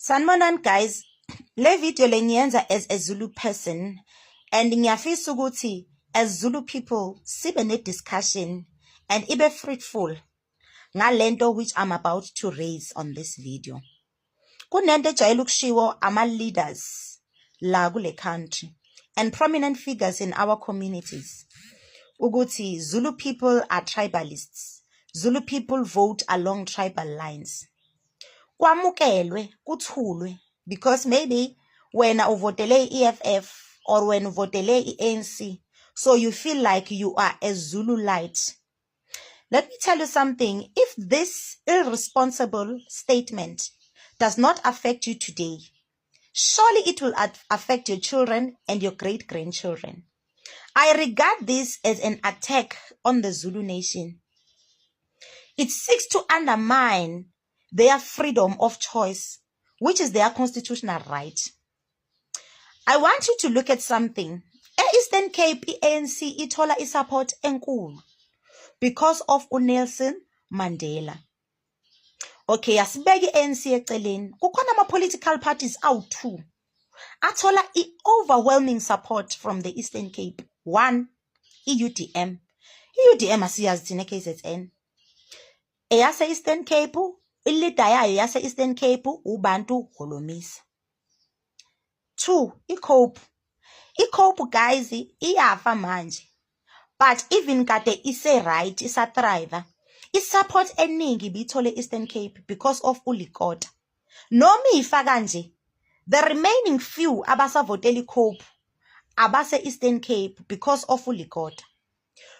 Sanibonani guys, le video le ngiyenza as a Zulu person and ngiyafisa ukuthi as Zulu people sibe ne discussion and ibe fruitful ngalento which I'm about to raise on this video. Kunento ejayele ukushiwo ama leaders la kule country and prominent figures in our communities ukuthi Zulu people are tribalists. Zulu people vote along tribal lines. Kwamukelwe kuthulwe because maybe wena uvotele EFF or when uvotele ANC, so you feel like you are a Zululite. Let me tell you something. If this irresponsible statement does not affect you today, surely it will affect your children and your great-grandchildren. I regard this as an attack on the Zulu nation. It seeks to undermine their freedom of choice, which is their constitutional right. I want you to look at something. Eastern Cape, ANC ithola support enkulu because of uNelson Mandela. Okay, asibeki ANC eceleni. Kukhona ama political parties awu-2 athola overwhelming support from the Eastern Cape. One, UDM. UDM asiyazi thina KZN. Eyase Eastern Cape, ilida yayo yase Eastern Cape uBantu Holomisa. 2, iCope. iCope guys iyafa manje. But even kade ise right, isa thrive. Isupport eningi bithole Eastern Cape because of uLikota. Noma ifa kanje, the remaining few abasavotela iCope abase Eastern Cape because of uLikota.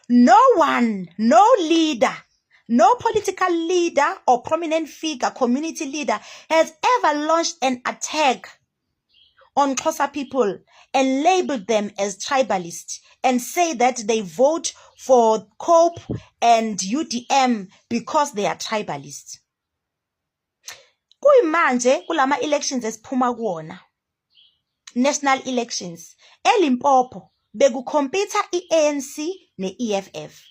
No one, no leader, no political leader or prominent figure, community leader has ever launched an attack on Xhosa people and labeled them as tribalists and say that they vote for COPE and UDM because they are tribalists. Kuyimanje kulama elections esiphuma kuwona, national elections, eLimpopo bekucompete iANC neEFF.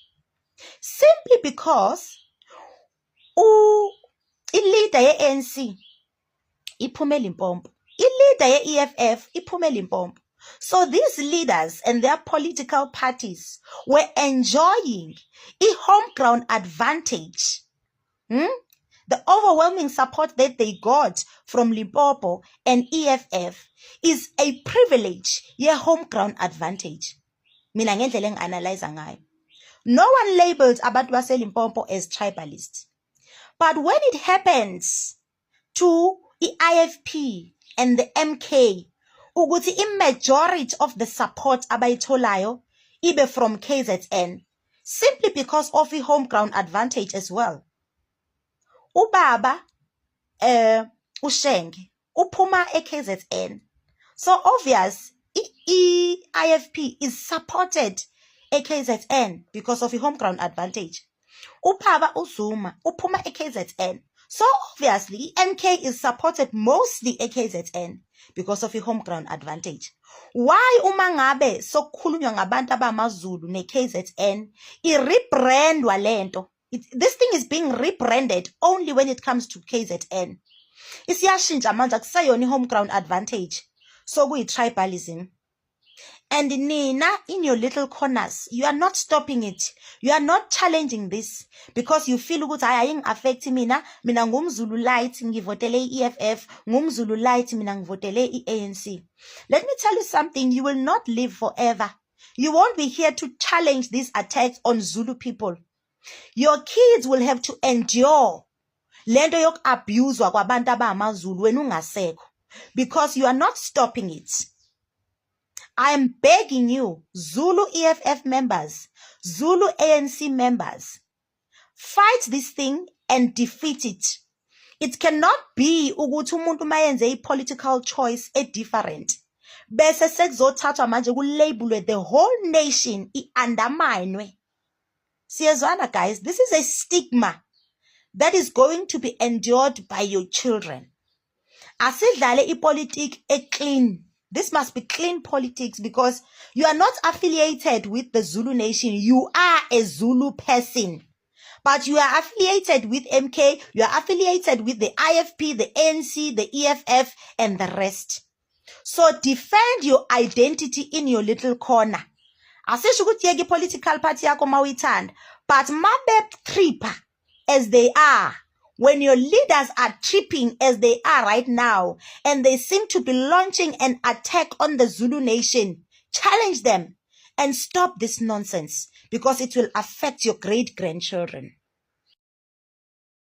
Simply because i-leader ye-ANC iphume eLimpopo, i-leader ye-EFF iphume eLimpopo. So these leaders and their political parties were enjoying a home ground advantage. The overwhelming support that they got from Limpopo and EFF is a privilege, ye home ground advantage. Mina ngendlela engi-analyze ngayo. No one labeled abantu base Limpopo as tribalists. But when it happens to the IFP and the MK, ukuthi majority of the support abayitholayo ibe from KZN, simply because of the home ground advantage as well. Ubaba uShenge uphuma eKZN. So obvious IFP is supported eKZN because of the home ground advantage. Ubaba uZuma uphuma eKZN. So obviously MK is supported mostly eKZN because of the home ground advantage. Why uma ngabe sokukhulunywa ngabantu abamaZulu neKZN i-rebrandwa lento? This thing is being rebranded only when it comes to KZN. Isiyashintsha manje akusayona home ground advantage. So kuyi-tribalism. And Nina, in your little corners, you are not stopping it. You are not challenging this because you feel ukuthi aying affecting mina ngumzululite ngivotele EFF, ngumzululite mina ngivotele ANC. Let me tell you something, you will not live forever. You won't be here to challenge these attacks on Zulu people. Your kids will have to endure lento yoku-abuswa kwabantu abamaZulu wena ungasekho because you are not stopping it. I am begging you, Zulu EFF members, Zulu ANC members, fight this thing and defeat it. It cannot be ukuthi umuntu mayenze a political choice different. Bese sekuzothathwa manje kulabelwe the whole nation i-underminwe. Siyezwana guys, this is a stigma that is going to be endured by your children. Asidlale ipolitiki clean. This must be clean politics because you are not affiliated with the Zulu nation. You are a Zulu person. but you are affiliated with MK, you are affiliated with the IFP, the ANC, the EFF, and the rest. So defend your identity in your little corner. Asisho ukuthi yeke political party yakho mawuyithanda, but mabe tripper as they are, when your leaders are tripping as they are right now, and they seem to be launching an attack on the Zulu nation, challenge them and stop this nonsense, because it will affect your great-grandchildren.